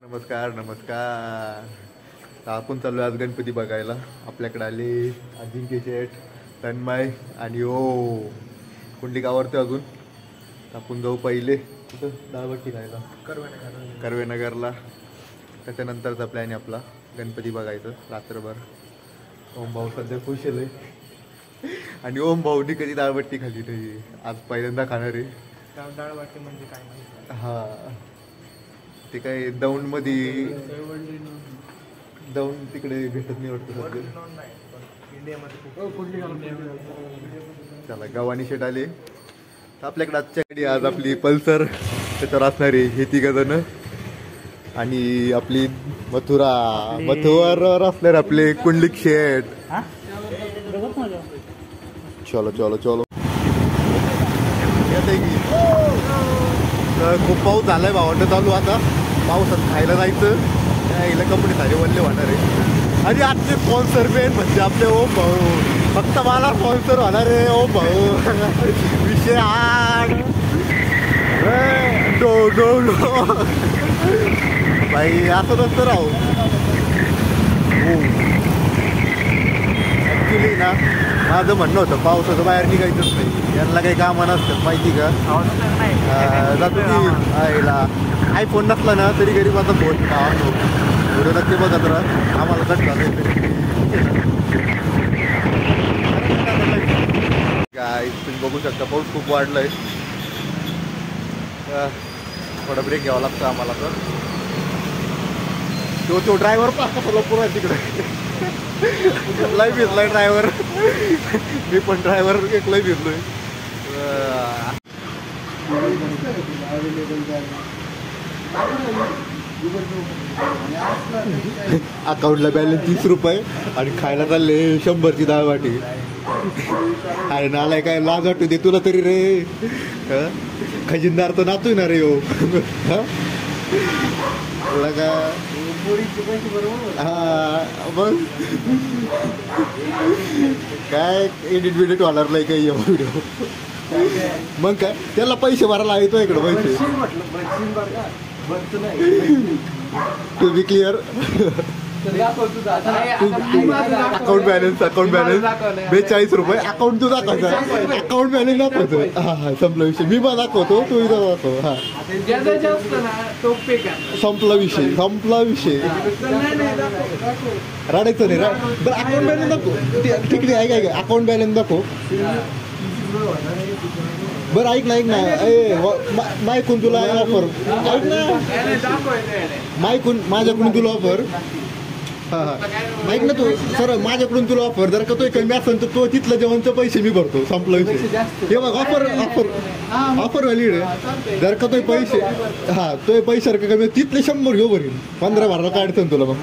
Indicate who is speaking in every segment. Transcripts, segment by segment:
Speaker 1: नमस्कार नमस्कार. आपण चाललो आज गणपती बघायला. आपल्याकडे आले अजिंक्य शेठ, तन्मय आणि कुंडलिक आवडते अजून. आपण जाऊ पहिले कुठं दाळबट्टी खायला कर्वेनगरला. त्याच्यानंतरचा प्लॅन आहे आपला गणपती बघायचं रात्रभर. ओम भाऊ सध्या खुश आहे आणि ओम भाऊनी कधी दाळबट्टी खाल्ली नाही, आज पहिल्यांदा खाणार आहे.
Speaker 2: दाळबट्टी म्हणजे काय माहिती?
Speaker 1: हा ते काय दौंडमध्ये दौंड तिकडे भेटत नाही वाटतं सध्या. चला गव्हाणी शेट आले. आपल्याकडे आजच्याकडे आज आपली पल्सर त्याच्यावर असणारे हे तिघ जण आणि आपली मथुरावर असणार आपले कुंडलिक शेट. चलो चलो चलो. खूप पाऊस झालाय भावांना चालू. आता पावसात खायला जायचं, यायला कपडे सारे वल्ले होणार आहे. आणि आजचे स्पॉन्सर मेन म्हणजे आपले ओम भाऊ. फक्त मला स्पॉन्सर होणार आहे ओम भाऊ. विषय आड नो नो नो बाई असं नसतं राहू. ॲक्च्युली ना माझं म्हणणं होतं पावसाचं बाहेर निघायचंच नाही. यांना काही कामं नसतात माहिती का. जातो की आईला आयफोन नसला ना तरी गरीबाचा फोन पाहतो. एवढं नक्की बघत राहा. आम्हाला कटला काय तुम्ही बघू शकता पाऊस खूप वाढलाय. थोडा ब्रेक घ्यावा लागतं आम्हाला. तर तो ड्रायव्हर पाहता पुरा तिकडे लय भिजलाय ड्रायव्हर. मी पण ड्रायव्हर एक लय भिजलोय. अकाउंटला बॅलन्स 30 रुपये आणि खायला चालले 100ची दाळबाटी. अरे नालाय काय लाज वाटू दे तुला तरी रे. खजिनदार तर नातू ना रे हो. का हा मग काय एडिट बिडिट होणार नाही काही व्हिडिओ. मग काय त्याला पैसे भरायला येतो इकडं पैसे. To be clear account balance 42 रुपये. अकाउंट तू दाखवायचं. अकाउंट बॅलन्स दाखवायचं. हा हा संपला विषय. मी पण दाखवतो तू इथं दाखव. हा संपला विषय संपला विषय. रडायचं नाही. बरं अकाउंट बॅलन्स दाखव. ठीक आहे ऐक अकाउंट बॅलन्स दाखव. बरं ऐक ना मायकून तुला ऑफर ऐक ना. माझ्याकडून तुला ऑफर. हां हां ऐक ना तू सर माझ्याकडून तुला ऑफर जर का तो कमी असेल तर तो तिथलं जेवणचे पैसे मी भरतो. संपला विषय. हे बघ ऑफर ऑफर ऑफर व्हॅलिड आहे. जर का तो पैसे हां तो पैसे कमी तिथले 100 घेऊ भरील. 15 भरला काढतो तुला. मग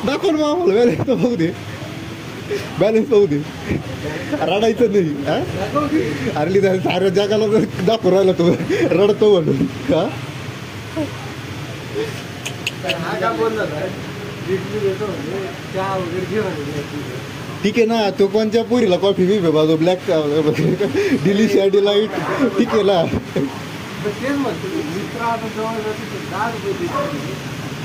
Speaker 1: दाखव ना आम्हाला बॅलन्स तर बघू दे. बॅलन्स पाहू दे. रडायचं नाही. हा अरली साऱ्या जगाला दाखवू राहिला तो रडतो म्हणून. हा ठीक आहे ना. तो कोणत्या पुरीला कॉफी बी बाजू ब्लॅक डिलिशिया डिलाईट ठीक आहे ना.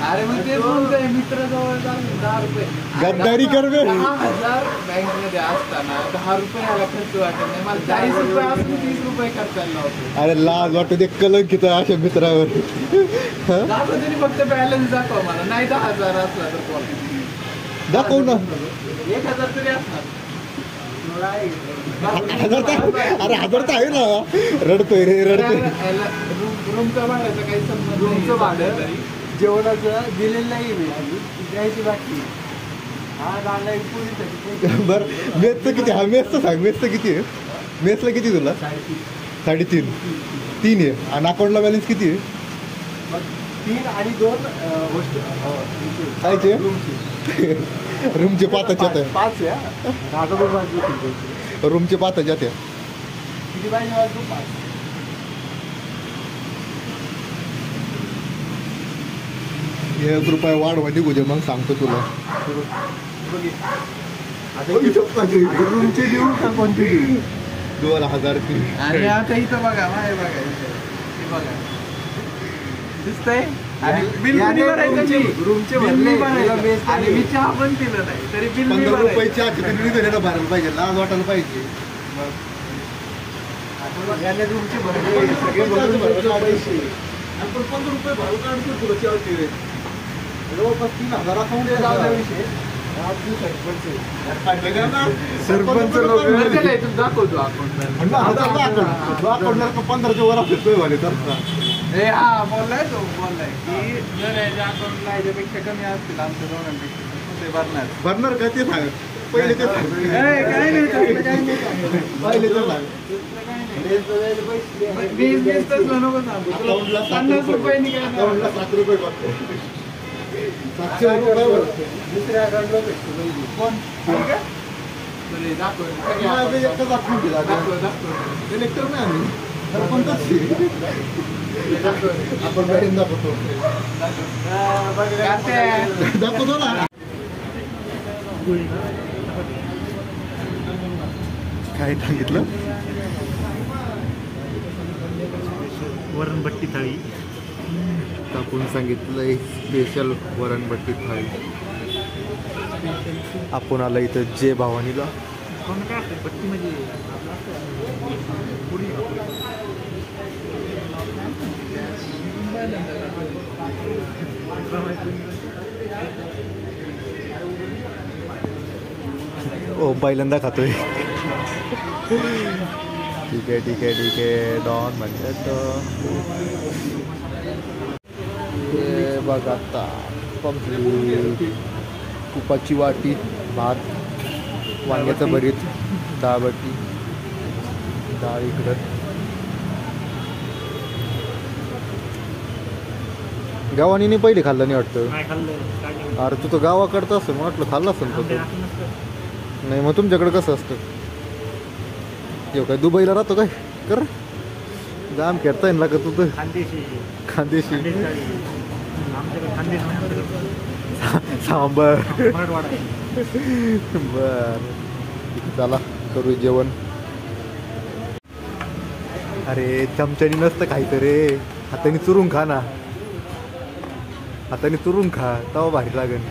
Speaker 2: अरे मग ते बोलतोय मित्र जवळ 10 रुपये
Speaker 1: गद्दारी कर बे.
Speaker 2: 10,000 बँकमध्ये असताना 10 रुपयाला खर्च वाटत नाही. मला 40 रुपये असून 30 रुपये खर्चायला होतो.
Speaker 1: अरे लाज वाटू दे कलंकित अशा मित्रावर.
Speaker 2: दाखव फक्त बॅलन्स दाखव मला. नाही 10,000 असला तर
Speaker 1: दाखव ना.
Speaker 2: 1,000 तरी असणार.
Speaker 1: 1000 अरे 1000 तर आहे ना. रडतोय रे रडतोय.
Speaker 2: रूमचं भाड्याचं काही संबंध. रूमचं भाडं जेवणाचं दिलेलं नाही मी द्यायची बाकी.
Speaker 1: बरं मेसचं किती. हा मेसचं सांग. मेसचं किती आहे. मेसला किती तुला 3.5 3 आहे. आणि अकाउंटला बॅलन्स किती आहे.
Speaker 2: 3 आणि 2
Speaker 1: कायचे रूमचे 5 आहे.
Speaker 2: 5
Speaker 1: रूमचे 5 आहेत.
Speaker 2: किती पाहिजे.
Speaker 1: 1 रुपया वाढवा निघू दे मग सांगतो तुला.
Speaker 2: रूमचे देऊ का कोणते देऊ.
Speaker 1: 2000
Speaker 2: आणि आता इथं बघा बघा बघा दिसतंय आणि बिल कोणी भरायचं मी रूमचे भरले आणि मी चहा पण पिलं नाही तरी बिल मी
Speaker 1: 15 रुपये
Speaker 2: भरायचं.
Speaker 1: चहा तिथे भरायला पाहिजे लाज वाटायला पाहिजे
Speaker 2: याने रूमचे भरले सगळे भरून भरले पैसे
Speaker 1: आपण 15 रुपये भरून काढतो तुला चहा जवळपास 3000 अकाउंट
Speaker 2: विषय
Speaker 1: सरपंच लोक
Speaker 2: दाखवतो आपण
Speaker 1: 15च्या वर फिरतोय वाले तर
Speaker 2: हा बोललाय की जर याच्या अकाउंटला याच्यापेक्षा कमी असतील आमच्या दोघांपेक्षा ते भरणार
Speaker 1: का ते सांग पहिले ते सांग पहिले ते सांग
Speaker 2: नको सांगू 50 रुपयांनी काय
Speaker 1: अकाउंटला 7 रुपये बघतो 700 रुपये
Speaker 2: दुसऱ्या अकाउंटला भेटतो कोण
Speaker 1: एकच अकाउंट दिला कलेक्टर नाही आम्ही सरपंचच आपण गाडीन दाखवतो दाखवतो ना काय सांगितलं
Speaker 3: वरणभट्टी थाळी
Speaker 1: आपण सांगितलंय स्पेशल वरणभट्टी थाळी आपण आलं इथं जय भवानीला
Speaker 3: कोण काय असते भट्टी म्हणजे पुरी
Speaker 1: ओ पहिल्यांदा खातोय ठीक आहे डॉन म्हणतात हे बघ आता तुपाची वाटी भात वांग्याचं भरीत डाळबट्टी डाळ इकडं गावानी पहिले खाल्लं नाही वाटतं
Speaker 3: काय खाल्लं
Speaker 1: अरे तू तर गावाकडचं असं मग वाटलं खाल्लं असेल तर तू नाही मग तुमच्याकडे कसं असतं येऊ काय दुबईला राहतो काय कर जाम खेळता येईल का तू तर
Speaker 3: खानदेशी
Speaker 1: खानदेशी
Speaker 3: आमच्याकडे खानदेश
Speaker 1: सांबर
Speaker 3: मराठवाडा
Speaker 1: बर चला करू जेवण अरे चमच्यानी नसतं खायचं रे हाताने चुरून खा ना हाताने चुरून खा तवा भारी लागेल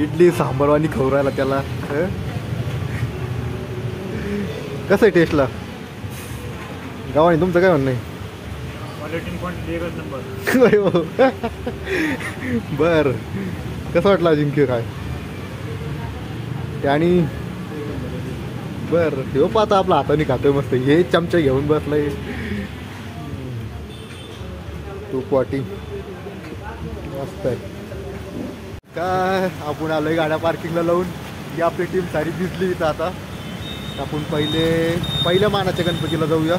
Speaker 1: इडली सांबारवानी खाऊ राहिला त्याला कसं आहे टेस्टला गावाने तुमचं काय म्हणणं आहे बर कसं वाटलं अजिंक्य काय आणि बर हे पाहता आपला हाताने खातोय मस्त हे चमचा घेऊन बसलाय तूप वाटी मस्त आहे काय आपण आलोय गाड्या पार्किंगला लावून ही आपली टीम सारी दिसली इथं आता आपण पहिल्या मानाच्या गणपतीला जाऊया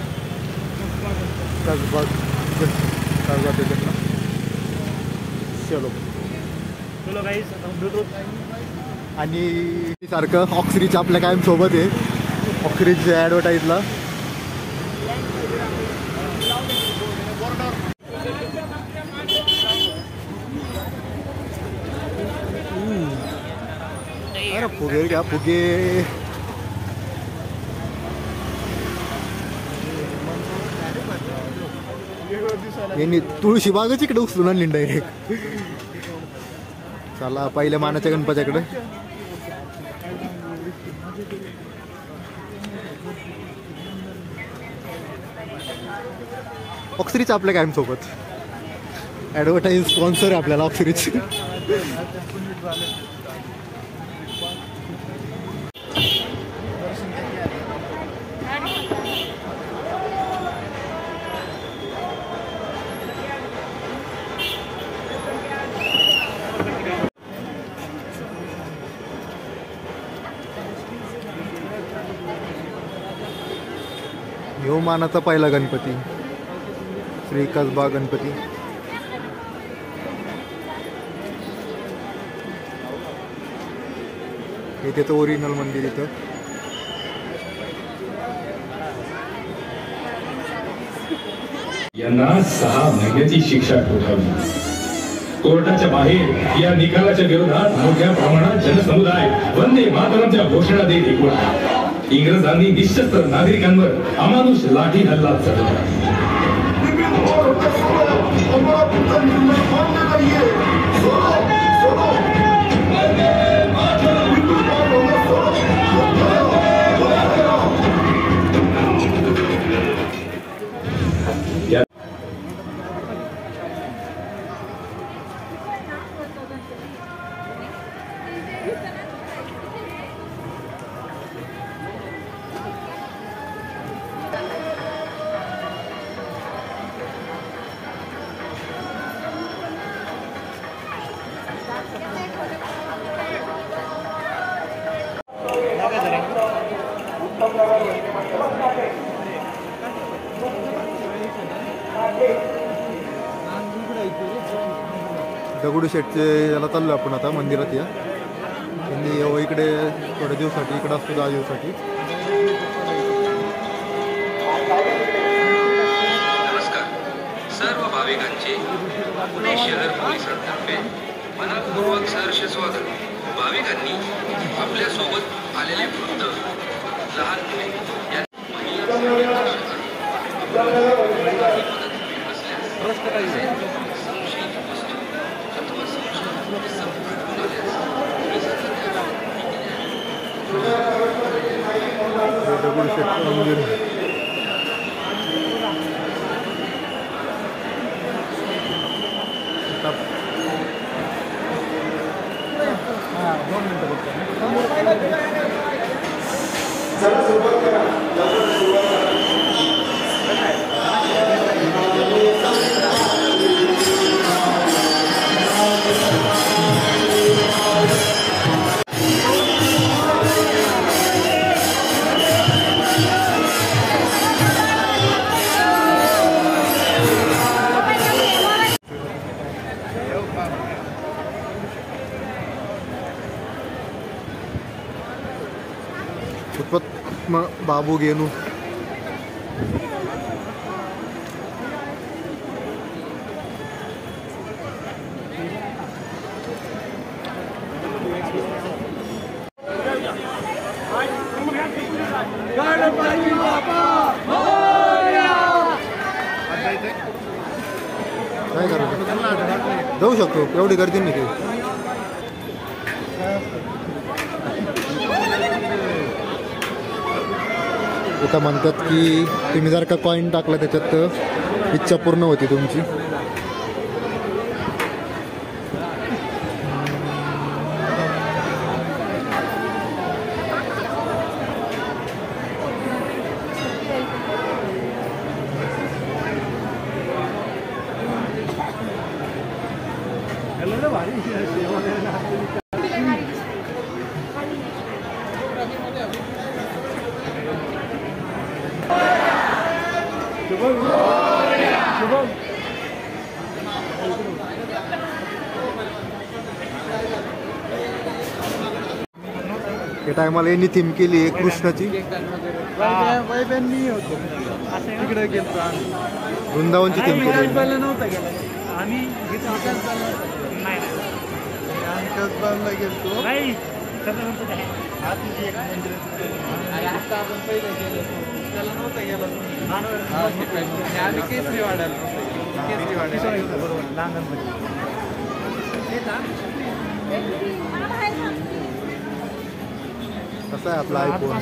Speaker 1: कसबा त्याच्यातनं चलो
Speaker 3: चलो गाईस भेटू
Speaker 1: आणि सारखं ऑक्सरीच आपल्या कायम सोबत आहे ऑक्सरीच्या ॲडव्हर्टाईजला अरे फुगे घ्या फुगे यांनी तुळशी बागच इकडे उचलून आणली डायरेक्ट चला पहिल्या मानाच्या गणपतीकडे ऑक्सरीच आपल्या कायम सोबत ॲडव्हर्टाईज स्पॉन्सर आहे आपल्याला ऑक्सरीच ह्यो मानाचा पहिला गणपती श्री कसबा गणपती हे त्याचं ओरिजिनल मंदिर इथं
Speaker 4: यांना 6 महिन्याची शिक्षा ठोठावली कोर्टाच्या बाहेर या निकालाच्या विरोधात मोठ्या प्रमाणात जनसमुदाय वंदे मातरमच्या घोषणा देत एकवटला इंग्रजांनी निशस्त्र नागरिकांवर अमानुष लाठी हल्ला चढवला
Speaker 1: दगडूशेठचे याला चाललो आपण आता मंदिरात. या त्यांनी इकडे थोड्या दिवसासाठी इकडं असतो 10 दिवसासाठी.
Speaker 5: नमस्कार सर्व भाविकांचे पुणे शहर पोलिसांतर्फे मनपूर्वक सहर्ष स्वागत. भाविकांनी आपल्या सोबत आलेले वृद्ध, लहान मुले या महिला संशयित वस्तू अथवा संशयित संपर्क
Speaker 1: दगडूशेठ मंदिर. उत्पत्म बाबू गेनू. काय करायचं? जाऊ शकतो, एवढी गर्दी नाही काही. इथं म्हणतात की तुम्ही जर का कॉईन टाकला त्याच्यात इच्छा पूर्ण होती तुमची. या टायमाला यांनी थीम केली आहे कृष्णाची.
Speaker 2: वैब्यांनी होतो तिकडे गेलो आम्ही.
Speaker 1: वृंदावनची थीम केली आहे.
Speaker 2: नव्हता गेला आम्ही कसबाला गेलो. आता आपण पहिलं गेलो त्याला नव्हता गेला. आम्ही केसरी वाढायला केसरी वाढायला बरोबर लांगणमध्ये.
Speaker 1: कसा आहे आपला आयफोन?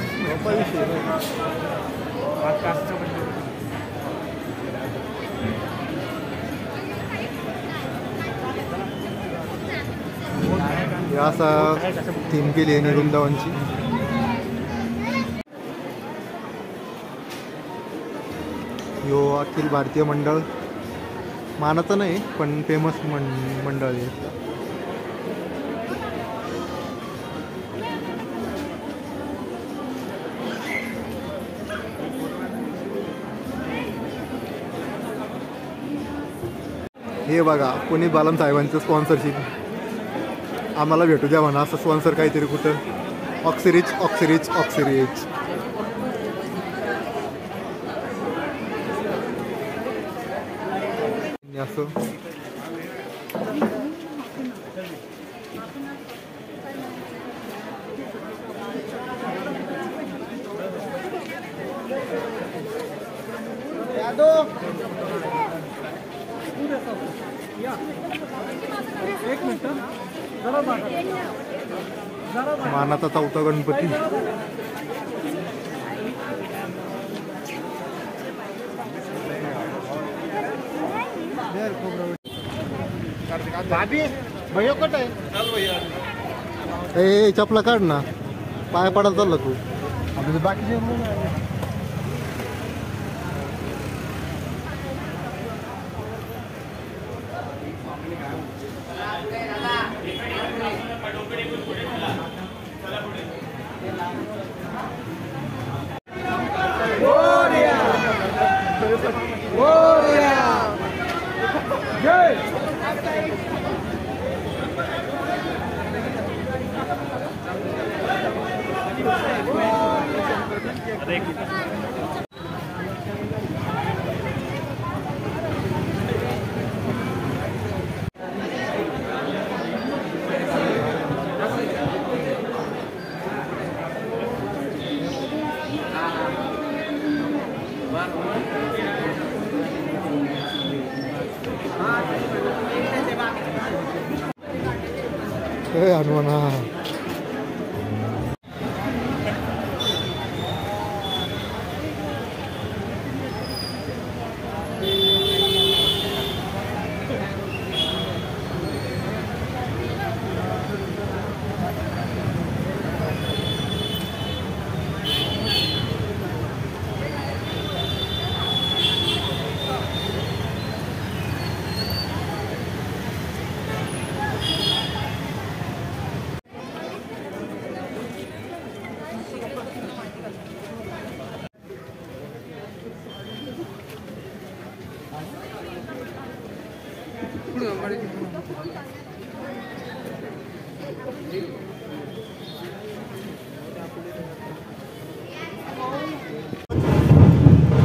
Speaker 1: असा थीम केली आहे वृंदावनची. यो अखिल भारतीय मंडळ मानाचं नाही पण फेमस मंडळ आहे. हे बघा पुणे बालन साहेबांचं स्पॉन्सरशिप. आम्हाला भेटू द्या म्हणा असं स्पॉन्सर काहीतरी कुठं. ऑक्सिरिच ऑक्सिरिच ऑक्सिरिच. असं
Speaker 2: एक मिनिट
Speaker 1: मानाचा चौथा गणपती.
Speaker 2: भैया कट आहे.
Speaker 1: ए चपला काढ ना, पाय पडायला चालला तू.
Speaker 2: बाकीचे
Speaker 1: हनुमाना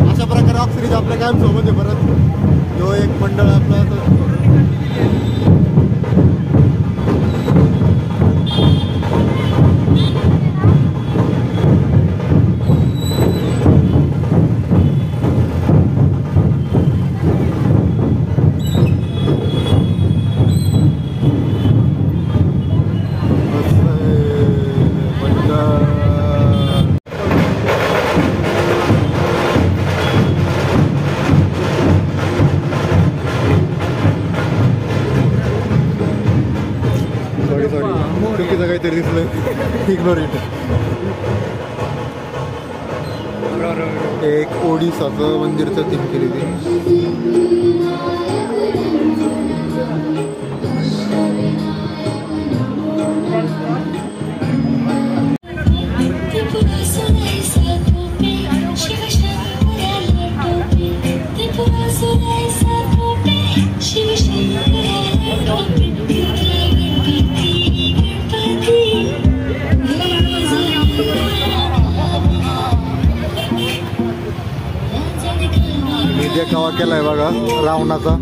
Speaker 1: अशा प्रकारे ऑक्सिरीज आपल्या कायम सोबत आहे. परत जो एक मंडळ आपला चुकीचं काहीतरी दिसलं. Ignore it. एक ओडिसाचं मंदिरचं थीम केली ती. मी देखावा केलाय बघा रावणाचा.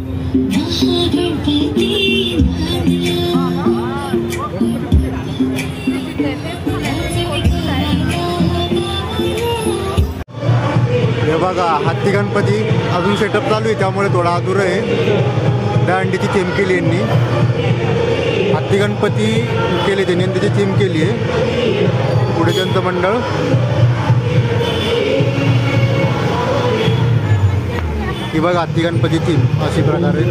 Speaker 1: हे बघा हत्ती गणपती अजून सेटअप चालू आहे त्यामुळे थोडा अधुरं आहे. दांडीची थीम केली यांनी. हत्ती गणपती केले त्यांनी आणि त्याची थीम केली आहे. पुढे त्यांचं मंडळ. ही बघा हत्ती गणपती थीम अशी प्रकारे.